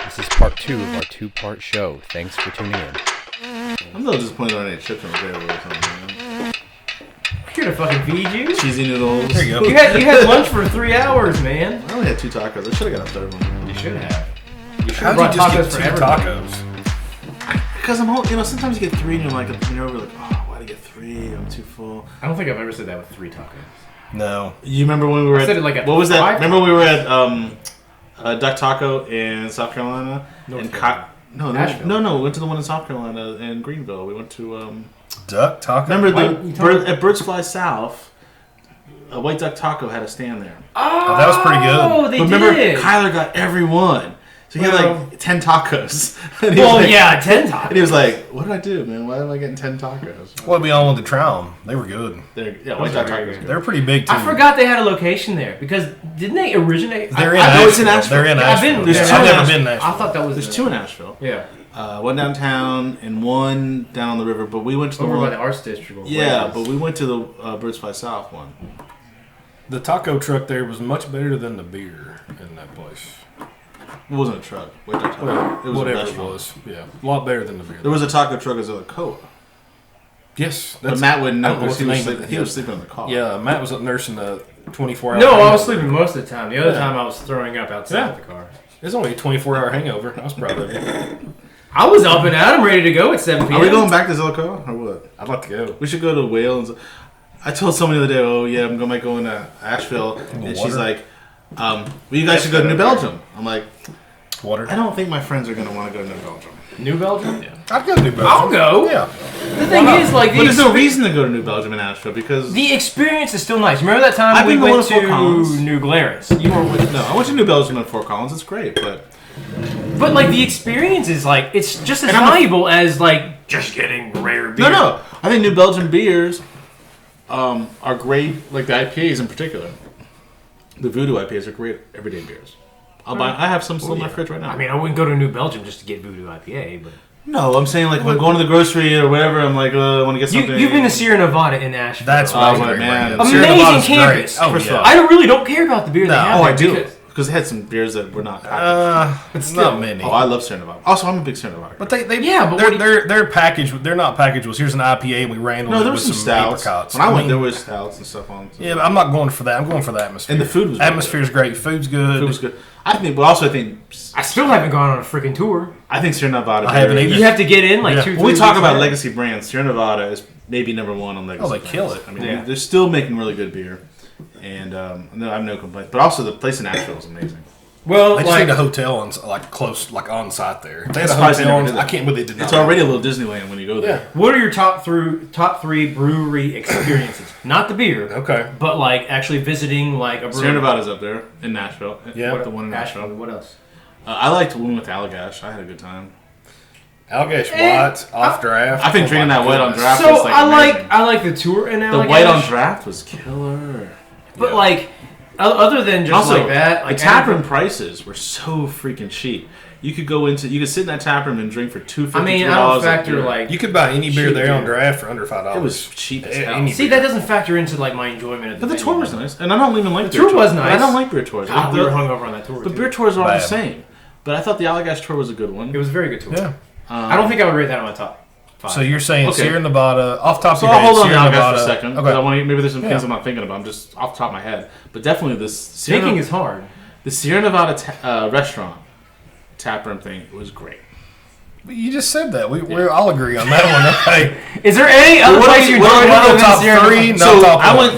This is part 2 of our 2-part show. Thanks for tuning in. I'm a little disappointed on any chips on the table or something. I'm here to fucking feed you. Cheesy noodles. There you go. You had lunch for 3 hours, man. I only had 2 tacos. I should have got a third one. You should have. You should How have brought did you tacos just for get 2 everybody. tacos? Because I'm all, sometimes you get 3 and you're like, oh, why did I get 3? I'm too full. I don't think I've ever said that with 3 tacos. No. You remember when we were said it like what was that? 5 Remember we were at Duck Taco in South Carolina? No. We went to the one in South Carolina in Greenville. We went to Duck Taco? remember at Bird's Fly South, a White Duck Taco had a stand there. Oh, that was pretty good. Oh, they Remember, did. Kyler got every one. So he had like 10 tacos. 10 tacos. And he was like, what did I do, man? Why am I getting 10 tacos? Well, we all wanted to try them. They were good. White Duck Tacos. They were pretty big, too. I forgot they had a location there because didn't they originate? They're in Asheville. They're in Asheville. I've never been in Asheville. I thought that was There's 2 in Asheville. Yeah. One downtown and one down on the river. But we went to the Over one by the Arts District. Yeah, but we went to the Bird's Fly South one. The taco truck there was much better than the beer in that place. It wasn't a truck. White Duck Taco. It was Whatever a it restaurant. was. Yeah. A lot better than the beer. There was a taco truck as a coat. Yes. But Matt wouldn't know I don't know because what the name he was sleeping in the car. Yeah, Matt was up nursing the 24-hour No, I hangover. was sleeping most of the time. The other time I was throwing up outside the car. It was only a 24-hour hangover. I was proud of it. I was up and out. I'm ready to go at 7 p.m. Are we going back to Zillico or what? I'd like to go. We should go to Wales. I told someone the other day, might go into Asheville. And she's like, you guys should go to New Belgium. I'm like, Water. I don't think my friends are going to want to go to New Belgium. New Belgium? Yeah. I'd go to New Belgium. I'll go. Yeah. The thing is, like, but there's no reason to go to New Belgium in Asheville because the experience is still nice. Remember that time we went to New Glarus? You weren't with us. No, I went to New Belgium and Fort Collins. It's great, but like the experience is like it's just as valuable as like just getting rare beer. No. I think New Belgium beers are great. Like the IPAs in particular, the Voodoo IPAs are great everyday beers. I have some still in my fridge right now. I mean, I wouldn't go to New Belgium just to get Voodoo IPA, but no, I'm saying like if I'm going to the grocery or whatever, I'm like I want to get something. You've been to Sierra Nevada in Asheville. That's what I was right, man. Amazing campus. Oh, yeah. I really don't care about the beer they have. I do. Because they had some beers that were not packaged. But still, not many. Oh, I love Sierra Nevada. Also, I'm a big Sierra Nevada guy. But they're packaged. They're not packaged. Was here's an IPA and we ran with there was some stouts. apricots. When I went, there was stouts and stuff on. Yeah, but I'm not going for that. I'm going for the atmosphere. And the food was atmosphere's great. Food's good. Food was good. I think I still haven't gone on a freaking tour. I think Sierra Nevada. I haven't either. You have to get in like 2. When we talk about legacy brands, Sierra Nevada is maybe number 1 on legacy. Oh, they brands. kill it. I mean, they're still making really good beer, and I have no complaints. But also, the place in Asheville is amazing. Well, they just need a hotel on close, on site there. If they had a That's hotel. I can't believe they did not. It's already a little Disneyland when you go there. Yeah. What are your top 3 brewery experiences? Not the beer. Okay. But like actually visiting like a brewery. Sierra Nevada's up there in Nashville. Yeah. The one in Nashville. What else? I liked when we went to Allagash. I had a good time. Allagash White off draft. I think drinking that white on draft. So was amazing. I like the tour in Allagash. The white on draft was killer. But like, other than just also, like that, like the taproom prices were so freaking cheap. You could sit in that taproom and drink for $2.50. I mean, I don't factor like you could buy any beer there on draft for under $5. It was cheap as hell. See, that doesn't factor into like my enjoyment of the But the tour was nice, and I don't even like the tour was nice. I don't like beer tours. We were hungover on that tour. But beer tours are all the same. But I thought the Allagash tour was a good one. It was a very good tour. Yeah. I don't think I would rate that on my top 5. So you're saying Sierra Nevada, off top of your I'll head, hold on to Sierra Allagash Nevada. for a second. Okay. Maybe there's some things I'm not thinking about. I'm just off the top of my head. But definitely this thinking is hard. The Sierra Nevada restaurant taproom thing was great. You just said that. We all agree on that one. Okay. Is there any other place you enjoyed other than top Sierra 3? Nevada? So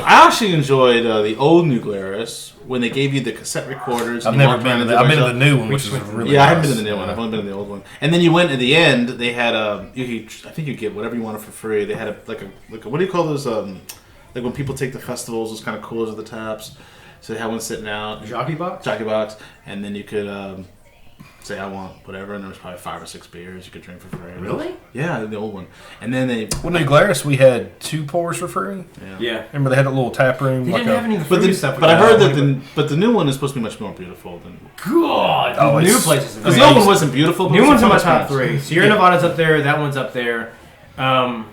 I actually enjoyed the old New Glarus when they gave you the cassette recorders. I've never been to that. I've been to the new one, which is really nice. I haven't been to the new one. I've only been to the old one. And then you went at the end. They had I think you get whatever you wanted for free. They had a what do you call those? Like when people take the festivals, those kind of coolers at the taps. So they had one sitting out. Jockey box, and then you could say I want whatever, and there was probably 5 or 6 beers you could drink for free. Really? Yeah, the old one. And then New Glarus, we had 2 pours for free. Yeah. Remember they had a little tap room. They didn't have any of the fruity stuff. But I heard that the new one is supposed to be much more beautiful than. God, the new place is because the old one wasn't beautiful. But new one's in my top 3. Sierra Nevada's up there. That one's up there. I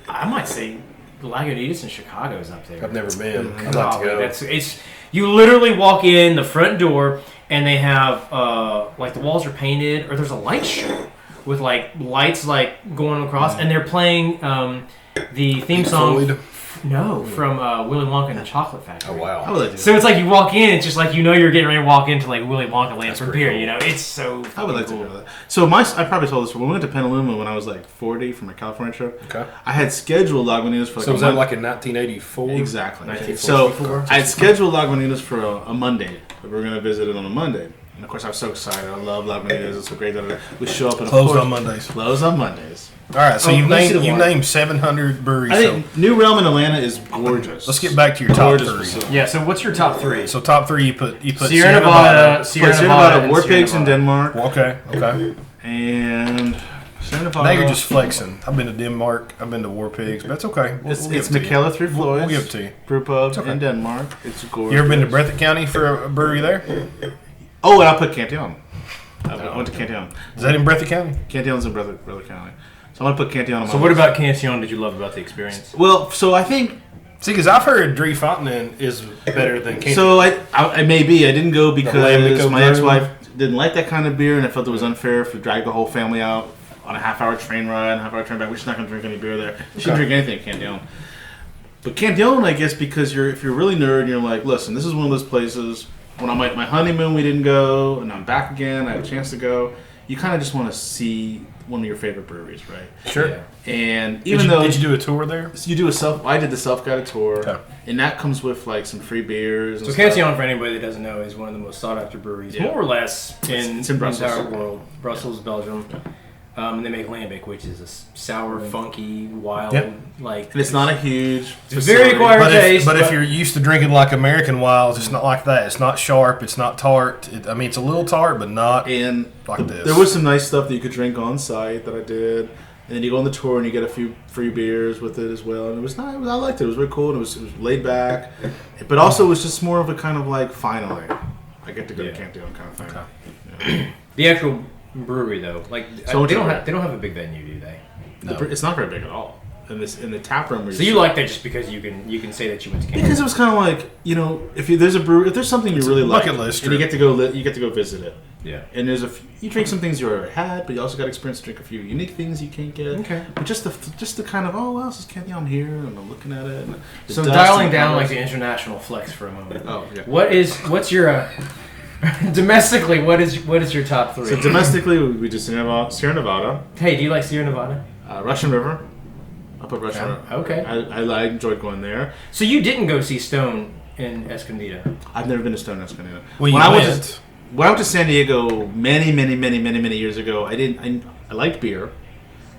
might say Lagunitas in Chicago's up there. I've never been. I'd like to go. It's you literally walk in the front door. and they have like the walls are painted, or there's a light show with like lights like going across, and they're playing the theme song. From Willy Wonka and the Chocolate Factory. Oh wow! How would I do So it's like you walk in, it's just like you're getting ready to walk into like Willy Wonka land for beer. Cool. It's so. I would like cool. to know that. So I probably told this when we went to Petaluma when I was like 40 for my California trip. Okay. I had scheduled Lagunitas for like So was that like in 1984? Exactly. 1964. So I had scheduled Lagunitas for a Monday. We were going to visit it on a Monday. And of course I was so excited. I love Lagunitas. It's so great. We show up and Closed on Mondays. Closed on Mondays. All right, so you've let me see the named 700 breweries. I think New Realm in Atlanta is gorgeous. Let's get back to your top Gorgeous three. facility. Yeah. So what's your top three? So top three, you put Sierra Nevada, Sierra Nevada, War Pigs in Denmark, Okay. and Sierra Nevada. Now you're just flexing. I've been to Denmark. I've been to War Pigs, but that's okay. It's give it to you. Michaela Three Floyds. We'll give it to you. Brew Pub okay. in Denmark. It's gorgeous. You ever been to Breathitt County for a brewery there? Oh, and I'll put Cantillon. I went to Cantillon. Is that in Breathitt County? Cantillon's in Brother County. So I'm going to put Cantillon on my So what list. about Cantillon did you love about the experience? Well, so I think... See, because I've heard Dree Fontenin is better than Cantillon. So I maybe. I didn't go because Lambico my brew. ex-wife didn't like that kind of beer, and I felt it was unfair to drag the whole family out on a half-hour train ride, half-hour train back. We're just not going to drink any beer there. You shouldn't drink anything at Cantillon. But Cantillon, I guess, because if you're really nerd, and you're like, listen, this is one of those places... When I'm at my honeymoon, we didn't go, and I'm back again. I had a chance to go. You kind of just want to see one of your favorite breweries, right? Sure. Yeah. And Did you do a tour there? you do I did the self-guided tour, Okay. and that comes with like some free beers. And So stuff. Cantillon, for anybody that doesn't know, is one of the most sought-after breweries, Yeah. more or less, in It's in the Brussels. entire world. Brussels, Belgium. And they make lambic, which is a sour, funky, wild, Yep. And it's not a huge. It's a very acquired But taste. if you're used to drinking like American Wilds, it's not like that. It's not sharp. It's not tart. It's a little tart, but not And like this. there was some nice stuff that you could drink on site that I did. And then you go on the tour and you get a few free beers with it as well. And it was nice. I liked it. It was very cool. And it was laid back. But also it was just more of a kind of like, finally, I get to go to Cantillon kind of thing. Yeah. the actual brewery, though, like So they don't have a big venue, do they? It's not very big at all. In the tap room. So you like that just because you can say that you went to Cantillon? Because it was kind of like, if there's something you really like, bucket list and you trip. get to go visit it. Yeah. And you drink some things you already had, but you also got experience to drink a few unique things you can't get. Okay. But just the kind of what else is Cantillon here? And I'm looking at it. And the So dust dialing and the down colors. like the international flex for a moment. Oh yeah. What's your domestically? What is your top three? So domestically, we just Sierra Nevada, Hey, do you like Sierra Nevada? Russian River. I put Russian River. Okay. I enjoyed going there. So you didn't go see Stone in Escondido? I've never been to Stone Escondido. Well, when you I went. went to San Diego many years ago, I liked beer,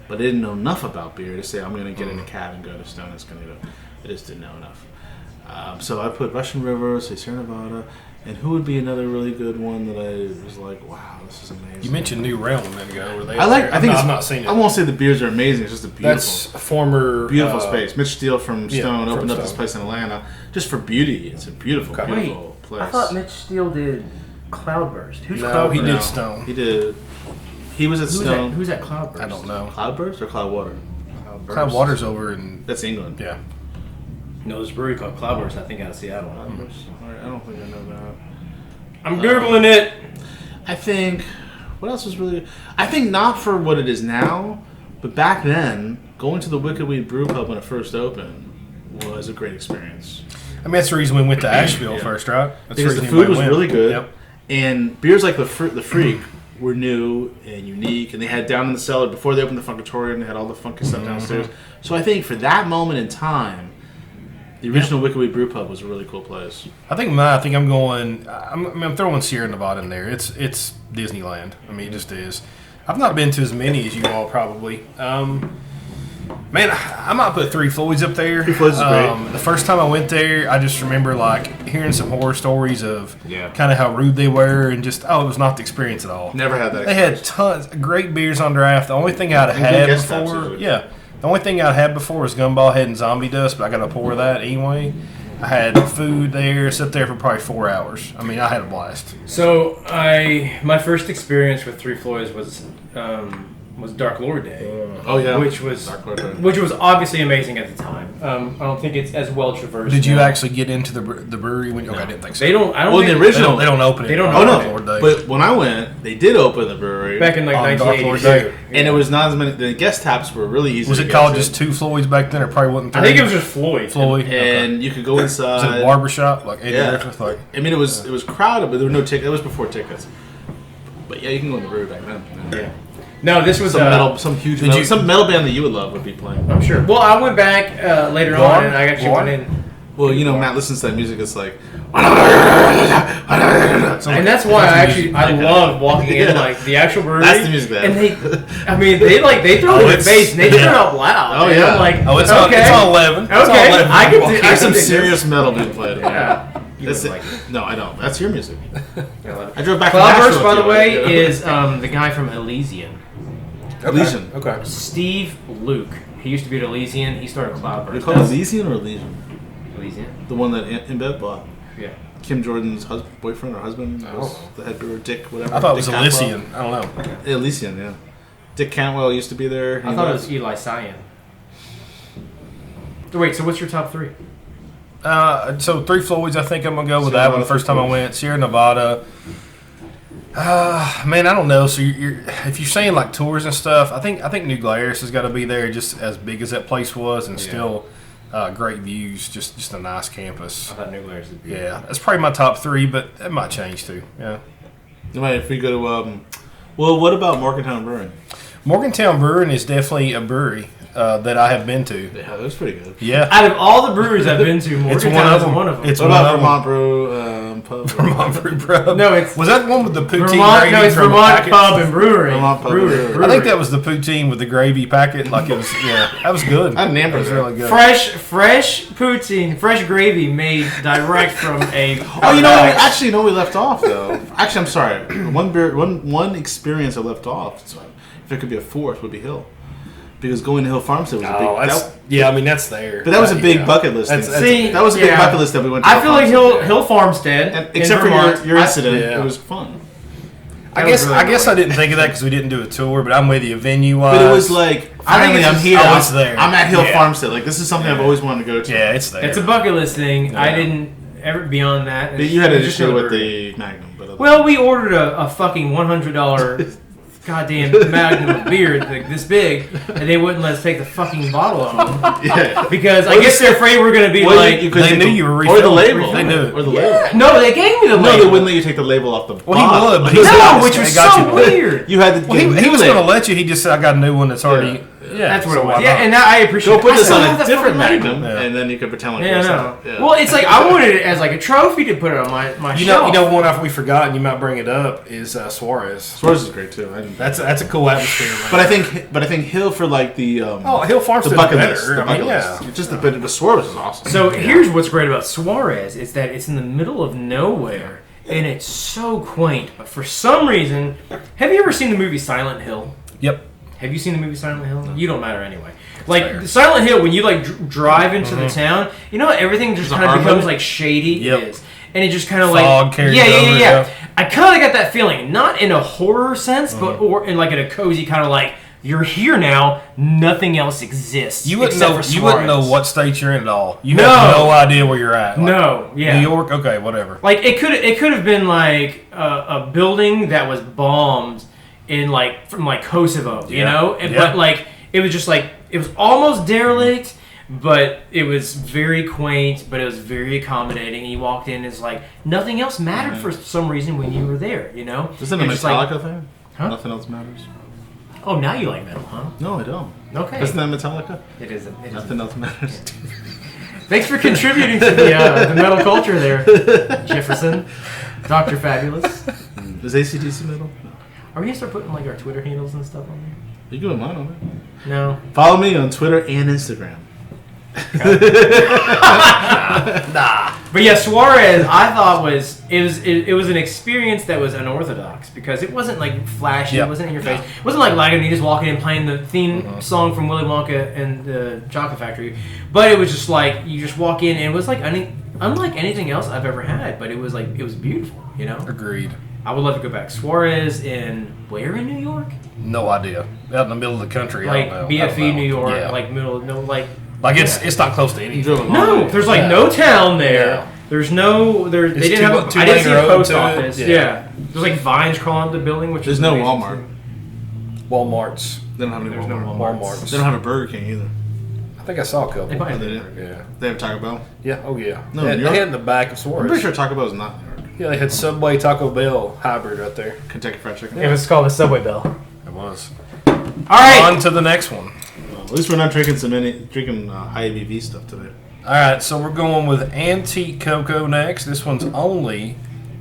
but I didn't know enough about beer to say I'm going to get in a cab and go to Stone Escondido. I just didn't know enough. So I put Russian River, say Sierra Nevada, and who would be another really good one that I was like, wow, this is amazing. You mentioned New Realm a minute ago. Were they I've not seen it. I won't say the beers are amazing. It's just a That's beautiful, a former beautiful space. Mitch Steele from Stone from opened up this Stone. place in Atlanta just for beauty. It's a beautiful, Okay. beautiful place. I thought Mitch Steele did Cloudburst. Who's No, Cloudburst? he did No, Stone. He did. He was at Stone. Who's at Cloudburst? I don't know. Cloudburst or Cloudwater? Cloud Water's over in That's England. yeah. No, there's a brewery called Cloudburst, I think, out of Seattle. Cloudburst? All right, I don't think I know that. I'm Googling it. I think. What else was really? I think not for what it is now, but back then, going to the Wicked Weed Brew Pub when it first opened was a great experience. I mean, that's the reason we went to Asheville first, right? That's Because the reason food was everybody really went. good, Yep. and beers like the Freak were new and unique, and they had down in the cellar before they opened the Funkatorium. They had all the funky stuff downstairs. So I think for that moment in time, the original Wicked Weed Brew Pub was a really cool place. I think I'm going. I'm throwing Sierra Nevada in there. It's Disneyland. I mean, it just is. I've not been to as many as you all probably. Man, I might put Three Floyds up there. Three Floyds is great. The first time I went there, I just remember like hearing some horror stories of Yeah. kind of how rude they were and just it was not the experience at all. Never had that. They had tons of great beers on draft. The only thing I'd And had good guest taps, before, too. yeah, the only thing I'd had before was Gumball Head and Zombie Dust, but I got a pour of that anyway. I had food there, sat there for probably 4 hours. I mean, I had a blast. So my first experience with Three Floyds was was Dark Lord Day. Oh yeah, which was obviously amazing at the time. I don't think it's as well traversed. Did you now. actually get into the brewery when? Okay, I didn't think so. They don't. I don't. Well, think, the original. They don't open it. They don't Oh open no! Lord Day. But when I went, they did open the brewery back in like on Dark Lord 1980. Day. and it was not as many. The guest taps were really easy. Was to it get called to. just 2 Floyds back then, or probably wasn't? 3? I think it was just Floyd. Floyd. And you could go inside. Was it a barbershop like Eddie Griffith? Like, I mean, it was crowded, but there were no tickets. It was before tickets. But yeah, you can go in the brewery back then. Yeah. No, this was some huge metal band that you would love would be playing. I'm sure. Well, I went back later on, and I actually went in. Well, Matt listens to that music. It's like, And that's why I love walking in like the actual brewery. That's the music they have. And they throw it in the bass and they turn it up loud. Oh, and yeah. I'm like, it's okay. on 11. It's on Okay, 11. I can do. There's some serious metal being played. Yeah. You That's it. wouldn't like it. No, I don't. That's your music. Yeah, I drove back from Cloudburst, Nashville by the with way, you. is the guy from Elysian. Elysian. Okay. Steve Luke. He used to be at Elysian. He started They Cloudburst. call it Elysian or Elysian? Elysian. The one that InBev bought. Yeah. Kim Jordan's boyfriend or husband was the head brewer, Dick, whatever. I thought it was Dick Elysian. I don't know. Cantwell. Elysian, yeah. Dick Cantwell used to be there. I thought it was Eli Cyan. Wait, so what's your top 3? So 3 Floyds, I think I'm gonna go with that one. The first time I went, Sierra Nevada. Man, I don't know. So if you're saying like tours and stuff, I think New Glarus has got to be there, just as big as that place was, and still great views. Just a nice campus. I thought New Glarus would be. Yeah, that's probably my top 3, but that might change too. Yeah. Right, if we go to, well, what about Morgantown Brewing? Morgantown Brewing is definitely a brewery that I have been to. Yeah, that was pretty good. Yeah. Out of all the breweries I've been to, Morgantown is one of them. It's What one about of them. Vermont Brew Pub? Vermont Brew Pub. No, it's Was that the one with the poutine Vermont. gravy? No, it's from the Vermont packet? Pub and Brewery. Vermont Pub and Brewery. I think that was the poutine with the gravy packet. Like it was, yeah, that was good. I had an That amber was there. really good. Fresh poutine, fresh gravy made direct from a. Oh, actually, we left off though. Actually, I'm sorry. One experience I left off. So if there could be a fourth, would be Hill, because going to Hill Farmstead was a big. that's there. But that was a big bucket list. See, that was a big bucket list that we went to. I feel like Hill Farmstead, And except for your incident, it was fun. I guess I didn't think of that because we didn't do a tour, but I'm with you, venue wise. But it was like, finally, I'm here. I was there. I'm at Hill Yeah. Farmstead. Like, this is something I've always wanted to go to. Yeah, it's there. It's a bucket list thing. I didn't ever beyond that. But you had an It's just issue another with brewery. the Magnum. But Well, we ordered a fucking $100 goddamn Magnum of beer like this big, and they wouldn't let us take the fucking bottle home yeah. because I guess they're afraid we're gonna be like. They knew you were Or the refilling. label. They knew it. Or the label. No, they gave me the No, label. they wouldn't let you take the label off the Well, he bottle. would, but No, which was so weird. You had to Well, he was going to let you. He just said, "I got a new one that's already." Yeah, That's what so it was. why Yeah, not? and now I appreciate. Go put I this still on have a that different fucking label. Magnum, Yeah. and then you could pretend like Yeah, it's no. not. Yeah. Well, it's like I wanted it as like a trophy to put it on my You shelf. know, one we forgot, and you might bring it up is Suarez. Suarez is great too. That's a cool atmosphere, man. But I think Hill for like the Hill Farmstead's the bucket better. list. I The mean, bucket yeah. list. Just the Suarez is awesome. So here's what's great about Suarez is that it's in the middle of nowhere and it's so quaint. But for some reason, have you ever seen the movie Silent Hill? Yep. Have you seen the movie Silent Hill? You don't matter anyway. Like Silent Hill, when you like drive into the town, you know everything just kind of becomes like shady. Yep. It is, and it just kind of Fog like carries yeah. over, I kind of got that feeling, not in a horror sense, but or in like in a cozy kind of like you're here now, nothing else exists. You wouldn't except know. for You wouldn't know Suarez. what state you're in at all. You No. have no idea where you're at. Like, No, yeah. New York. Okay, whatever. Like it could have been like a building that was bombed in like from like Kosovo, you Yeah. know. Yeah. But like it was just like it was almost derelict, but it was very quaint, but it was very accommodating. You walked in, it's like nothing else mattered for some reason when you were there, you know. Isn't it a It's just like, Metallica thing? Huh? Nothing else matters. oh, now you like metal, huh? No, I don't. Okay. Isn't that Metallica? It isn't. It Nothing else matters. Thanks for contributing to the metal culture there, Jefferson, Dr. Fabulous. Is ACDC metal? No. Are we gonna start putting like our Twitter handles and stuff on there? You can put mine on it. No. Follow me on Twitter and Instagram. But yeah, Suarez, I thought it was an experience that was unorthodox because it wasn't like flashy, Yeah. it wasn't in your face, it wasn't like Lagunitas walking in playing the theme song from Willy Wonka and the Chocolate Factory, but it was just like you just walk in and it was like unlike anything else I've ever had, but it was beautiful, you know. Agreed. I would love to go back. Suarez in where in New York? No idea. Out in the middle of the country. Like I don't know. BFE, New York, Yeah. like middle, no, like. Like it's not close to anything. No, there's like no town there. Yeah. There's no there. They It's didn't have. two I didn't see a lane road post to it. office. Yeah. Yeah. There's like vines crawling up the building, which There's is no amazing, Walmart. too. Walmart's. They don't have any There's no Walmart. Walmarts. They don't have a Burger King either. I think I saw a couple. They might have They been. do. Yeah. They have Taco Bell. Yeah. Oh yeah. No, they New York? had in the back of I'm Suarez. pretty sure Taco Bell is not New York. Yeah, they had Subway Taco Bell hybrid right there. Kentucky Fried Chicken. It was called the Subway Bell. It was. All right. On to the next one. Well, at least we're not drinking high ABV stuff today. All right, so we're going with Antique Cocoa next. This one's only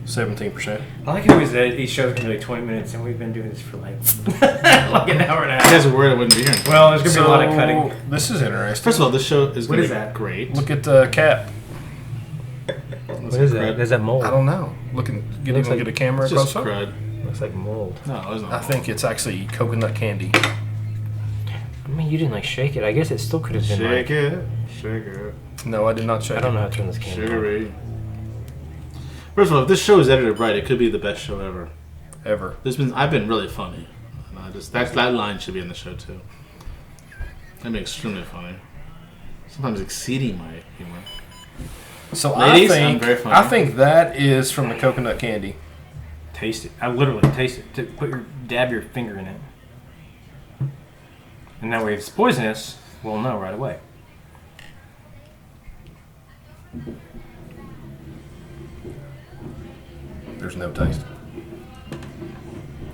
17%. I like how these shows can be like 20 minutes, and we've been doing this for like like an hour and a You half. guys are worried I wouldn't be here. Well, there's gonna be a lot of cutting. This is interesting. First of all, this show is What going is to be that? great. Look at the cap. What is that? Is that mold? I don't know. Get a camera It's just close up. crud. Looks like mold. No, it's not. I think it's actually coconut candy. I mean, you didn't like shake it. I guess it still could have been Shake like. it. Shake it. No, I did not shake I don't it. know how to turn this camera on. Sugary. First of all, if this show is edited right, it could be the best show ever. Ever. I've been really funny. And that line should be in the show too. That'd be extremely funny. Sometimes exceeding my humor. So Ladies, I I'm very funny. think that is from the coconut candy. Taste it. I literally taste it. Dab your finger in it. And that way, if it's poisonous, we'll know right away. There's no taste.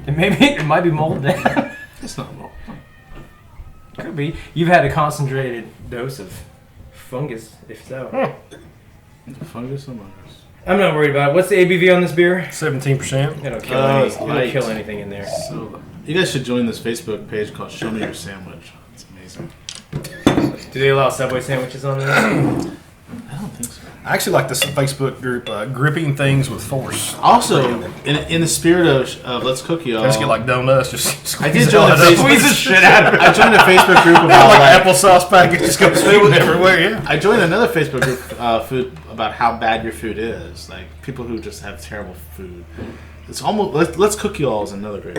It might be mold down. It's not wrong. Could be. You've had a concentrated dose of fungus, if so. Fungus among us. I'm not worried about it. What's the ABV on this beer? 17%. It'll kill, It's it'll light. kill anything in there. So, you guys should join this Facebook page called Show Me Your Sandwich. It's amazing. Do they allow Subway sandwiches on there? I don't think so. I actually like this Facebook group, Gripping Things with Force. Also, in the spirit of Let's Cook Y'all, I just get like donuts, just I did squeeze join it the all Facebook. up. Squeeze the shit out of it. I joined a Facebook group about Like applesauce packet just goes everywhere. Yeah. I joined another Facebook group food about how bad your food is. Like people who just have terrible food. It's almost Let's Cook Y'all is another great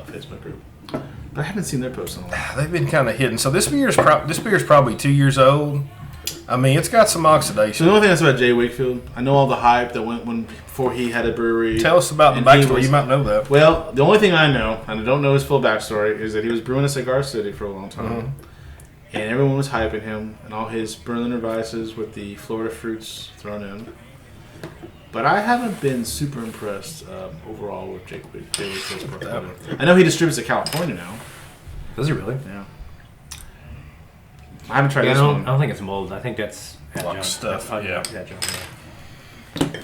Facebook group. But I haven't seen their posts in a while. They've been kind of hidden. So this beer is probably 2 years old. I mean, it's got some So oxidation. the only thing that's about Jay Wakefield, I know all the hype that went before he had a brewery. Tell us about the And he backstory. was- You might know that. Well, the only thing I know, and I don't know his full backstory, is that he was brewing at Cigar City for a long time. Mm-hmm. And everyone was hyping him and all his Berliner Weisses with the Florida fruits thrown in. But I haven't been super impressed overall with Jay Wakefield's portfolio. I know he distributes to California now. Does it really? Yeah. I haven't tried I this don't one. think it's mold. I think that's adjunct. stuff, That's yeah. adjunct.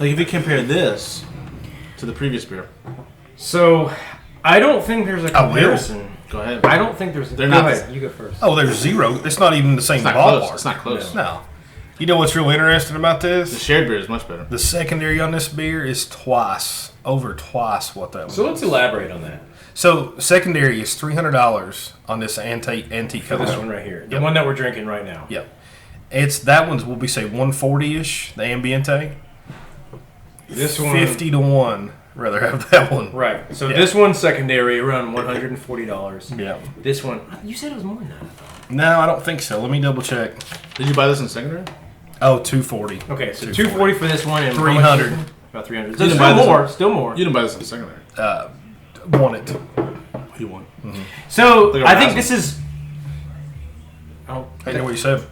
Like if you compare this to the previous beer, So, I don't think there's a I will. comparison. go ahead. I don't think there's. They're go not ahead. You go first. Oh, there's zero. It's not even the same It's not ballpark. close. It's not close. No. You know what's real interesting about The this? shared beer is much better. The secondary on this beer is over twice what that was. So let's elaborate on that. So secondary is $300 on this antique For this coconut. one right here, the Yep. one that we're drinking right now. Yep. It's that one's will be say 140ish. The Ambiente. This one, 50 to 1. Rather have that one. right? So Yeah. this one's secondary, around $140. Yeah. This one, you said it was more than that. I thought. No, I don't think so. Let me double check. Did you buy this in secondary? Oh, 240. Okay, so 240. 240 for this one and how much 300. is it? About 300. You So didn't still buy this more. one? Still more. You didn't buy this in secondary. Want it. You won. So Look at I think Razzle. this is. Oh, I know what you said.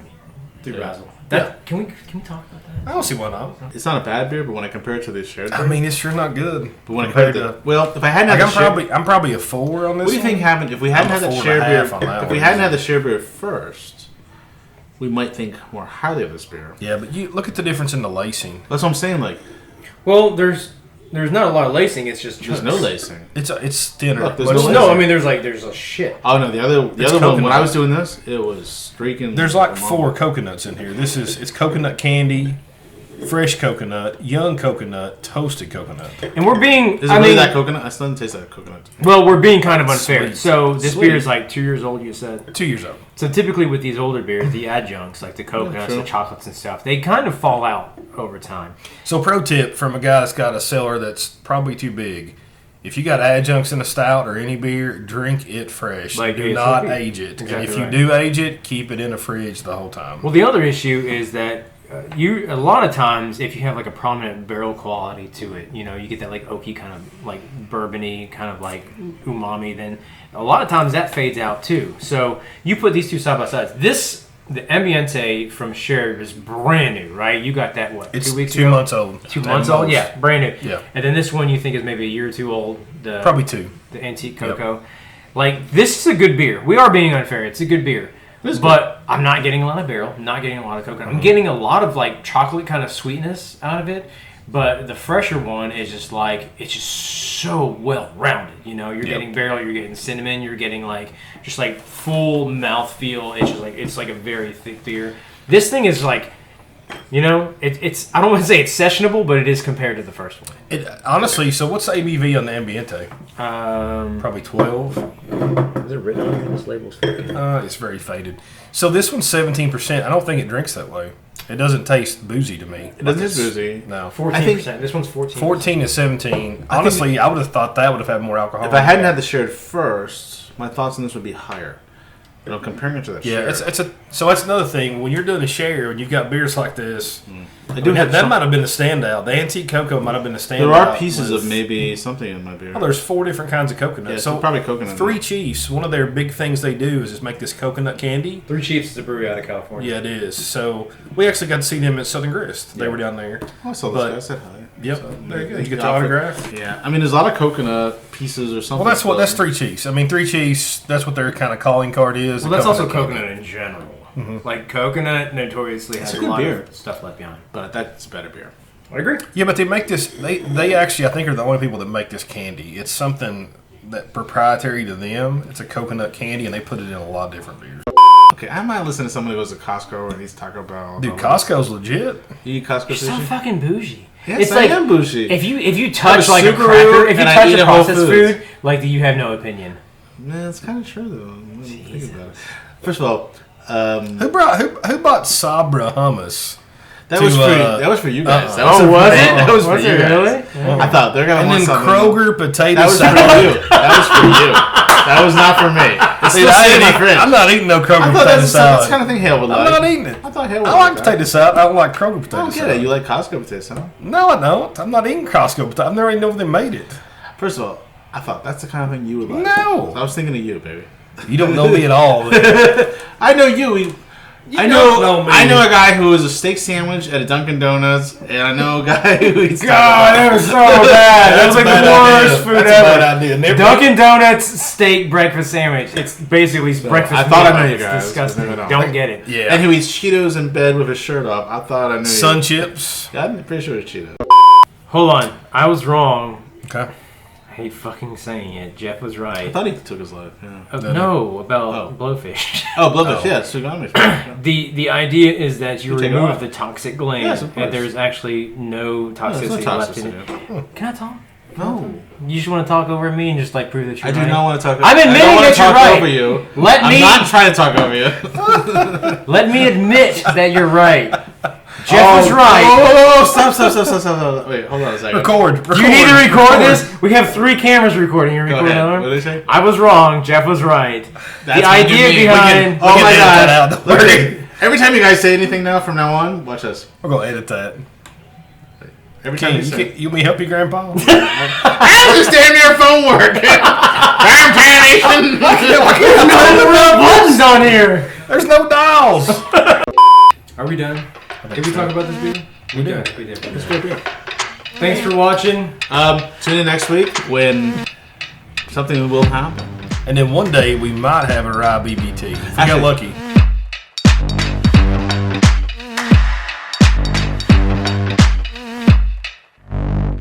through Yeah. Razzle. That, Can we talk about that? I don't see why not. It's not a bad beer, but when I compare it to the shared beer, I mean, it's sure not good. but when I compare compared it to, well, if I hadn't Like had the shared, I'm probably a 4 on this. what do you think one. happened if we hadn't I'm had a that 4.5 shared beer? on that If we one. hadn't had the shared beer first, we might think more highly of this beer. Yeah, but you look at the difference in the lacing. That's what I'm saying. Like, Well, there's not a lot of lacing. It's just there's chunks. no lacing. It's thinner. Look, there's But no it's- lacing. No, I mean there's a shit. Oh no, the other one. When coconut. I was doing this, it was streaking. There's like along. 4 coconuts in here. It's coconut candy, fresh coconut, young coconut, toasted coconut. And we're being. Is it really that coconut? I still didn't taste that coconut. Well, we're being kind of unfair. Sweet. So this Sweet. beer is like 2 years old. You said. 2 years old. So typically with these older beers, the adjuncts like the coconuts, true. the chocolates and stuff, they kind of fall out over time. So pro tip from a guy that's got a cellar that's probably too big. If you got adjuncts in a stout or any beer, drink it fresh. Like do not age it. Exactly And if you right. do age it, keep it in the fridge the whole time. Well, the other issue is that a lot of times if you have like a prominent barrel quality to it, you get that like oaky kind of like bourbony kind of like umami, then a lot of times that fades out too. So you put these two side by side. The Ambiente from Sherry is brand new, right? You got that, what, It's 2 weeks 2 ago? months old. 2 months old? Yeah, brand new. Yeah. And then this one you think is maybe a year or two old. Probably 2. The Antique Cocoa. Like, this is a good beer. We are being unfair. It's a good beer. But I'm not getting a lot of barrel. I'm not getting a lot of coconut. I'm getting a lot of, like, chocolate kind of sweetness out of it. But the fresher one is just like, it's just so well-rounded. You're getting barrel, you're getting cinnamon, you're getting like, just like full mouthfeel. It's like a very thick beer. This thing is like, it's I don't want to say it's sessionable, but it is compared to the first one. Honestly, so what's the ABV on the Ambiente? Probably 12. Is it written on here? This label's fucking... It's very faded. So this one's 17%. I don't think it drinks that way. It doesn't taste boozy to me. It doesn't taste boozy. No. 14%. This one's 14%. 14 to 17. Honestly, I would have thought that would have had more alcohol. If I hadn't had the shared first, my thoughts on this would be higher. Comparing it to the Yeah, shared. so that's another thing. When you're doing a share and you've got beers like this, that might have been the standout. The Antique Cocoa might have been the standout. There are pieces of maybe something in my beer. Well, there's 4 different kinds of coconut. Yeah, so probably coconut. Three Chiefs, one of their big things they do is just make this coconut candy. Three Chiefs is a brewery out of California. Yeah, it is. So we actually got to see them at Southern Grist. They were down there. I saw this guy. I said hi. Yep. So, There you go. You get the autograph. Yeah. I mean, there's a lot of coconut pieces or something. Well, that's Three Chiefs. I mean, Three Chiefs, that's what their kind of calling card is. Well, that's also candy. coconut in general. Like, coconut notoriously has a a good lot beer. of stuff left behind. But that's better beer. I agree. Yeah, but they make this. They actually, I think, are the only people that make this candy. It's something that proprietary to them. It's a coconut candy, and they put it in a lot of different beers. Okay, I might listen to someone who goes to Costco and eats Taco Bell. Dude, Costco's legit. You eat Costco You're so sushi? fucking bougie. Yes, it's I like, am bougie. If you touch I like a Subaru cracker, if you and I touch eat a at Whole processed Foods. food, like you have no opinion. Man, it's kind of true though. Think about it. First of all, Who bought Sabra hummus? that to, was for you guys. That Oh, was for, it? That was for Was you it guys. really? I thought they're gonna And want then something. Kroger potato That was for salad. you. That was for you. That was not for me. It's Dude, still sitting in my fridge. I'm not eating no Kroger I thought potato that's salad. the kind of thing Hale would like. I'm not eating it. I thought Hale would I like that. potato salad. I don't like Kroger potato I don't get salad. it. You like Costco potato salad? No, I don't. I'm not eating Costco potato. I've never even known they made it. First of all, I thought that's the kind of thing you would like. No. I was thinking of you, baby. You don't know me at all. I know you. I don't know. know me. I know a guy who is a steak sandwich at a Dunkin' Donuts, and I know a guy who eats. God, that was so bad. That's like the worst food That's a ever. bad idea. Never- Dunkin' Donuts steak breakfast sandwich. It's basically breakfast. I thought I meal. knew you It's guys. disgusting. No, no, no. Don't get it. Yeah. And who eats Cheetos in bed with his shirt off. I thought I knew. Sun you. chips. Yeah, I'm pretty sure it's Cheetos. Hold on. I was wrong. Okay. I hate fucking saying it. Jeff was I right. thought he took his life. Yeah. No, about blowfish. Oh, Blowfish. Yeah, Sugami. The idea is that you You take it remove off. the toxic gland, Yes, of course. and there's actually no There's toxicity no left in it. toxicity. Can I talk? No, You just want to talk over me and just like prove that you're I do right? not want to talk. I'm admitting I don't want that to talk you're right. over you. Let I'm me not trying to talk over you. let me admit that you're right. Jeff was right. Oh, stop. Wait, hold on a second. Record. You need to record this. We have 3 cameras recording. You're Go recording ahead. another What one? did they say? I was wrong. Jeff was right. That's the what you idea mean. We behind. Oh my edit that out. god. Don't worry. Okay. Every time you guys say anything now from now on, watch this. We're going to edit that. Every time you say. You want me to help you, Grandpa? How does this damn near phone work? Darn Panation. no buttons on here. There's no dials. Are we done? Did we talk about this beer? We did. We did. It's good beer. Thanks for watching. Tune in next week when something will happen. And then one day we might have a rye BBT. If we Actually- got lucky.